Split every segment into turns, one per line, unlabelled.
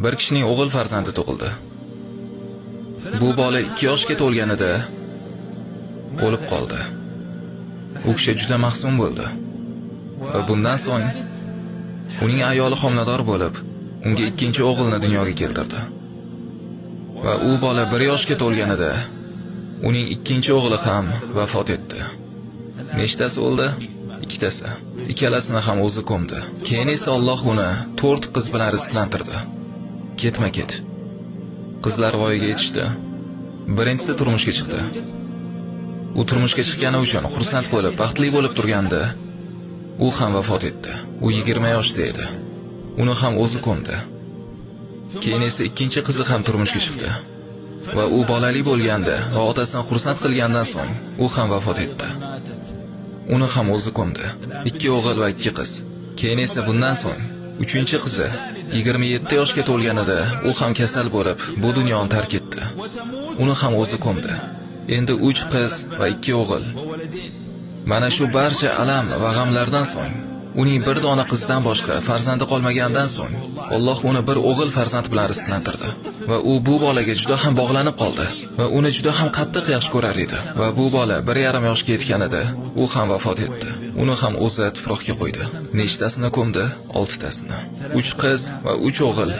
Bir kishining o'g'il farzandi tug'ildi. Bu bola 2 yoshga to'lganida o'lib qoldi. U kishi juda mahzun bo'ldi. Va bundan so'ng uning ayoli homilador bo'lib, unga ikkinchi o'g'ilni dunyoga keltirdi. Va u bola 1 yoshga to'lganida uning ikkinchi o'g'li ham vafot etdi. Nechtasi o'ldi? 2tasi. Ikkalasini ham o'zi ko'mdi. Keyin esa Alloh uni 4 qiz bilan rizqlantirdi. Ketma-ket. Qizlar voyaga yetishdi. Birinchisi turmushga chiqdi. U turmushga chiqqani uchun xursand bo'lib, baxtli bo'lib turganda, u ham vafot etdi. U 20 yoshda edi. Uni ham o'zi ko'mdi. Keyin esa ikkinchi qizi ham turmushga chiqdi. Va u bolali bo'lganda va otasini xursand qilgandan so'ng u ham vafot etdi. Uni ham o'zi ko'mdi. 2 o'g'il va 2 qiz. Keyin esa bundan so'ng uchinchi qizi 27 yoshga to'lganida u ham kasal bo'lib, bu dunyoni tark etdi. Uni ham o'zi ko'mdi. Endi 3 qiz va 2 o'g'il. Mana shu barcha alam va g'amlardan so'ng, uning bir dona qizdan boshqa farzandi qolmagandan so'ng, Alloh uni bir o'g'il farzand bilan rizqlantirdi. Va u bu bolaga juda ham bog'lanib qoldi va uni juda ham qattiq yaxshi ko'rar edi. Va bu bola 1,5 yoshga yetganida u ham vafot etdi. Uni ham o'zi tuproqqa qo'ydi. Nechtasini ko'mdi? 6 tasini. 3 qiz va 3 o'g'il.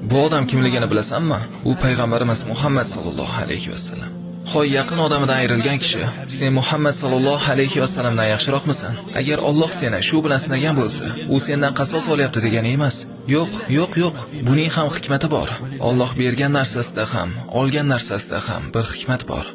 Bu odam kimligini bilasanmi? U payg'ambarimiz Muhammad sallallohu alayhi vasallam. Xo'y, yaqin odamidan ayrilgan kishi, sen Muhammad sallallohu alayhi vasallamdan yaxshiroqmisan? Agar Alloh seni shu bilan sinagan bo'lsa, u sendan qasos olyapti degani emas. Yo'q. Buning ham hikmati bor. Alloh bergan narsasida ham, olgan narsasida ham bir hikmat bor.